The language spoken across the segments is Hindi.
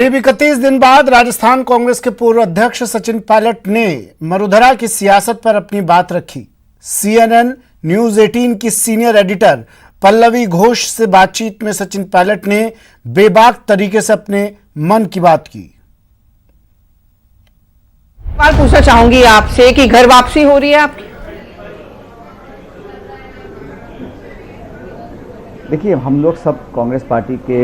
करीब 31 दिन बाद राजस्थान कांग्रेस के पूर्व अध्यक्ष सचिन पायलट ने मरुधरा की सियासत पर अपनी बात रखी। CNN न्यूज 18 की सीनियर एडिटर पल्लवी घोष से बातचीत में सचिन पायलट ने बेबाक तरीके से अपने मन की बात की। सवाल पूछना चाहूंगी आपसे कि घर वापसी हो रही है आपकी? देखिए, हम लोग सब कांग्रेस पार्टी के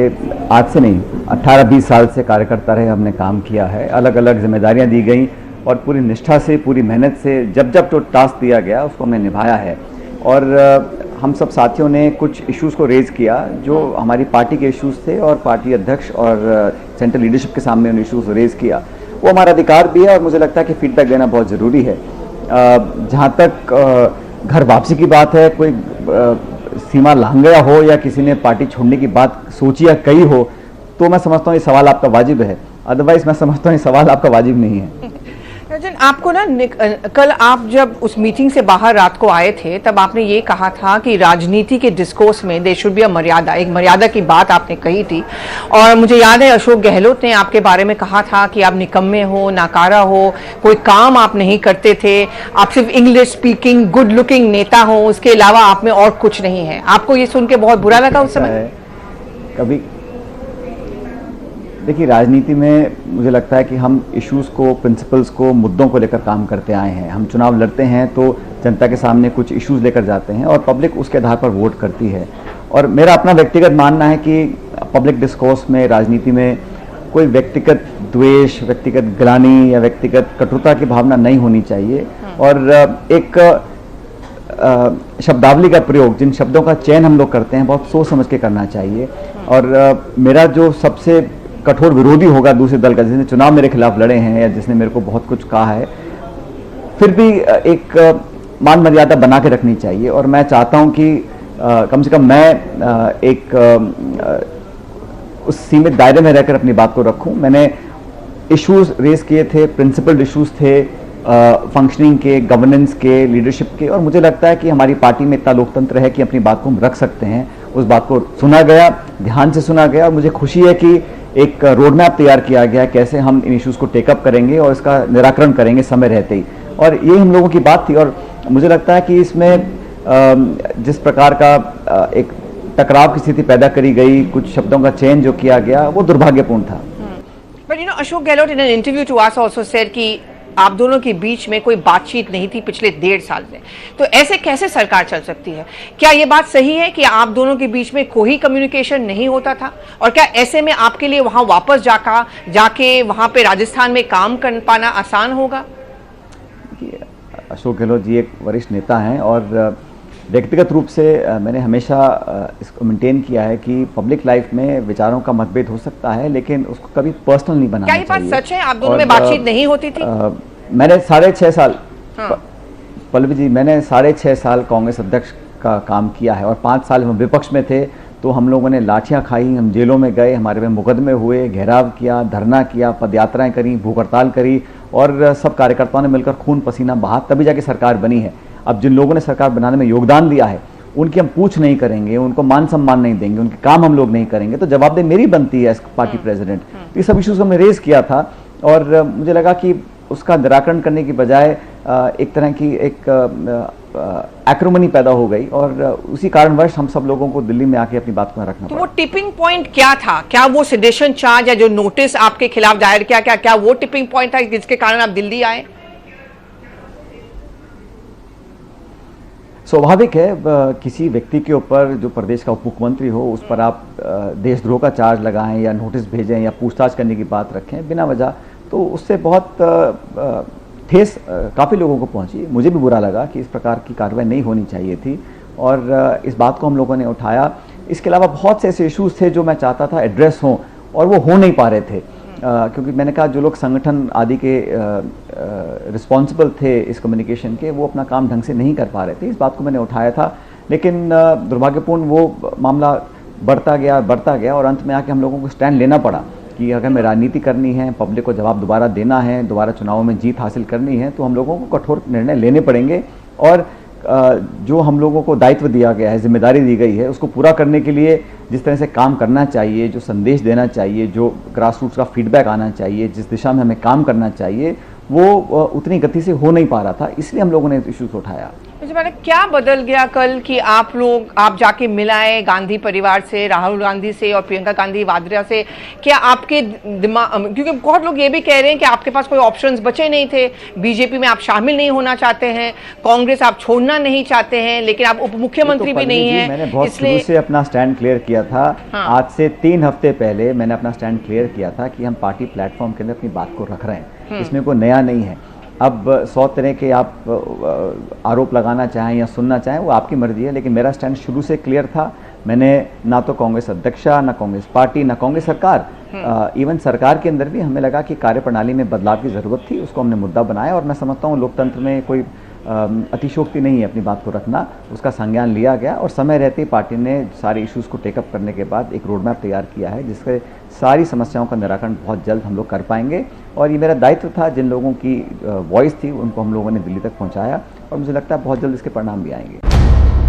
आज से नहीं 18-20 साल से कार्यकर्ता रहे, हमने काम किया है, अलग अलग जिम्मेदारियां दी गई और पूरी निष्ठा से, पूरी मेहनत से जब जब तो टास्क दिया गया उसको हमने निभाया है। और हम सब साथियों ने कुछ इश्यूज़ को रेज़ किया जो हमारी पार्टी के इश्यूज़ थे और पार्टी अध्यक्ष और सेंट्रल लीडरशिप के सामने उन इश्यूज़ को रेज़ किया। वो हमारा अधिकार भी है और मुझे लगता है कि फीडबैक देना बहुत ज़रूरी है। जहाँ तक घर वापसी की बात है, कोई सीमा लांघ गया हो या किसी ने पार्टी छोड़ने की बात सोची या कही हो, तो मैं समझता हूँ ये सवाल आपका वाजिब है। अदरवाइज मैं समझता हूँ ये सवाल आपका वाजिब नहीं है। राजन, आपको ना कल आप जब उस मीटिंग से बाहर रात को आए थे तब आपने ये कहा था कि राजनीति के डिस्कोर्स में देयर शुड बी अ मर्यादा, एक मर्यादा की बात आपने कही थी। और मुझे याद है अशोक गहलोत ने आपके बारे में कहा था कि आप निकम्मे हो, नाकारा हो, कोई काम आप नहीं करते थे, आप सिर्फ इंग्लिश स्पीकिंग गुड लुकिंग नेता हो, उसके अलावा आप में और कुछ नहीं है। आपको ये सुन के बहुत बुरा लगा उस समय? कभी देखिए, राजनीति में मुझे लगता है कि हम इश्यूज़ को, प्रिंसिपल्स को, मुद्दों को लेकर काम करते आए हैं। हम चुनाव लड़ते हैं तो जनता के सामने कुछ इश्यूज़ लेकर जाते हैं और पब्लिक उसके आधार पर वोट करती है। और मेरा अपना व्यक्तिगत मानना है कि पब्लिक डिस्कोर्स में, राजनीति में कोई व्यक्तिगत द्वेष, व्यक्तिगत ग्लानि या व्यक्तिगत कटुता की भावना नहीं होनी चाहिए। और एक शब्दावली का प्रयोग, जिन शब्दों का चयन हम लोग करते हैं, बहुत सोच समझ के करना चाहिए। और मेरा जो सबसे कठोर विरोधी होगा दूसरे दल का, जिसने चुनाव मेरे खिलाफ लड़े हैं या जिसने मेरे को बहुत कुछ कहा है, फिर भी एक मान मर्यादा बना के रखनी चाहिए। और मैं चाहता हूं कि कम से कम मैं एक उस सीमित दायरे में रहकर अपनी बात को रखूं। मैंने इश्यूज रेज किए थे, प्रिंसिपल इश्यूज थे, फंक्शनिंग के, गवर्नेंस के, लीडरशिप के, और मुझे लगता है कि हमारी पार्टी में इतना लोकतंत्र है कि अपनी बात को हम रख सकते हैं। उस बात को सुना गया, ध्यान से सुना गया और मुझे खुशी है कि एक रोड मैप तैयार किया गया है कैसे हम इन इश्यूज़ को टेकअप करेंगे और इसका निराकरण करेंगे समय रहते ही। और ये हम लोगों की बात थी और मुझे लगता है कि इसमें जिस प्रकार का एक टकराव की स्थिति पैदा करी गई, कुछ शब्दों का चयन जो किया गया, वो दुर्भाग्यपूर्ण था। But you know, Ashok Gehlot in an interview to us also said कि आप दोनों के बीच में कोई बातचीत नहीं थी पिछले 1.5 साल से। तो ऐसे कैसे सरकार चल सकती है? क्या ये बात सही है कि आप दोनों के बीच में कोई कम्युनिकेशन नहीं होता था? और क्या ऐसे में आपके लिए वहां वापस जाके वहां पे राजस्थान में काम कर पाना आसान होगा? अशोक गहलोत जी एक वरिष्ठ नेता हैं और व्यक्तिगत रूप से मैंने हमेशा इसको मेंटेन किया है कि पब्लिक लाइफ में विचारों का मतभेद हो सकता है, लेकिन उसको कभी पर्सनल नहीं बनाना चाहिए। क्या ये बात सच है? आप दोनों में बातचीत नहीं होती थी? मैंने 6.5 साल, पल्लवी जी, मैंने 6.5 साल कांग्रेस अध्यक्ष का काम किया है और 5 साल हम विपक्ष में थे तो हम लोगों ने लाठियां खाई, हम जेलों में गए, हमारे में मुकदमे हुए, घेराव किया, धरना किया, पदयात्राएं करी, भूख हड़ताल करी और सब कार्यकर्ताओं ने मिलकर खून पसीना बहा, तभी जाके सरकार बनी है। अब जिन लोगों ने सरकार बनाने में योगदान दिया है उनकी हम पूछ नहीं करेंगे, उनको मान सम्मान नहीं देंगे, उनके काम हम लोग नहीं करेंगे, तो जवाबदेही मेरी बनती है एज पार्टी प्रेसिडेंट। तो ये सब इश्यूज हमने रेज किया था और मुझे लगा कि उसका निराकरण करने की बजाय एक तरह की एक एक्रोमनी पैदा हो गई और उसी कारणवश हम सब लोगों को दिल्ली में आके अपनी बात को रखना पड़ा। तो वो टिपिंग पॉइंट क्या था? क्या वो सेडेशन चार्ज या जो नोटिस आपके खिलाफ दायर किया, क्या वो टिपिंग पॉइंट था जिसके कारण आप दिल्ली आए? स्वाभाविक है, किसी व्यक्ति के ऊपर जो प्रदेश का उप मुख्यमंत्री हो उस पर आप देशद्रोह का चार्ज लगाएं या नोटिस भेजें या पूछताछ करने की बात रखें बिना वजह, तो उससे बहुत ठेस काफ़ी लोगों को पहुंची। मुझे भी बुरा लगा कि इस प्रकार की कार्रवाई नहीं होनी चाहिए थी और इस बात को हम लोगों ने उठाया। इसके अलावा बहुत से ऐसे इश्यूज़ थे जो मैं चाहता था एड्रेस हों और वो हो नहीं पा रहे थे, क्योंकि मैंने कहा जो लोग संगठन आदि के रिस्पॉन्सिबल थे इस कम्युनिकेशन के, वो अपना काम ढंग से नहीं कर पा रहे थे। इस बात को मैंने उठाया था, लेकिन दुर्भाग्यपूर्ण वो मामला बढ़ता गया और अंत में आके हम लोगों को स्टैंड लेना पड़ा कि अगर हमें राजनीति करनी है, पब्लिक को जवाब दोबारा देना है, दोबारा चुनावों में जीत हासिल करनी है, तो हम लोगों को कठोर निर्णय लेने पड़ेंगे और जो हम लोगों को दायित्व दिया गया है, जिम्मेदारी दी गई है, उसको पूरा करने के लिए जिस तरह से काम करना चाहिए, जो संदेश देना चाहिए, जो ग्रास रूट्स का फीडबैक आना चाहिए, जिस दिशा में हमें काम करना चाहिए, वो उतनी गति से हो नहीं पा रहा था। इसलिए हम लोगों ने इश्यूज उठाया। मुझे पता क्या बदल गया कल कि आप जाके मिलाए गांधी परिवार से, राहुल गांधी से और प्रियंका गांधी वाड्रा से? क्या आपके दिमाग, क्योंकि बहुत लोग ये भी कह रहे हैं कि आपके पास कोई ऑप्शंस बचे नहीं थे, बीजेपी में आप शामिल नहीं होना चाहते हैं, कांग्रेस आप छोड़ना नहीं चाहते हैं, लेकिन आप उप मुख्यमंत्री भी नहीं है। मैंने बहुत शुरू से अपना स्टैंड क्लियर किया था। हाँ। आज से 3 हफ्ते पहले मैंने अपना स्टैंड क्लियर किया था कि हम पार्टी प्लेटफॉर्म के अंदर अपनी बात को रख रहे हैं, इसमें कोई नया नहीं है। अब 100 तरह के आप आरोप लगाना चाहें या सुनना चाहें, वो आपकी मर्जी है, लेकिन मेरा स्टैंड शुरू से क्लियर था। मैंने ना तो कांग्रेस अध्यक्षा, ना कांग्रेस पार्टी, ना कांग्रेस सरकार, इवन सरकार के अंदर भी हमें लगा कि कार्यप्रणाली में बदलाव की ज़रूरत थी, उसको हमने मुद्दा बनाया। और मैं समझता हूँ लोकतंत्र में कोई अतिशोक्ति नहीं है अपनी बात को रखना, उसका संज्ञान लिया गया और समय रहते ही पार्टी ने सारे इश्यूज़ को टेकअप करने के बाद एक रोड मैप तैयार किया है, जिससे सारी समस्याओं का निराकरण बहुत जल्द हम लोग कर पाएंगे। और ये मेरा दायित्व था, जिन लोगों की वॉइस थी उनको हम लोगों ने दिल्ली तक पहुंचाया और मुझे लगता है बहुत जल्द इसके परिणाम भी आएंगे।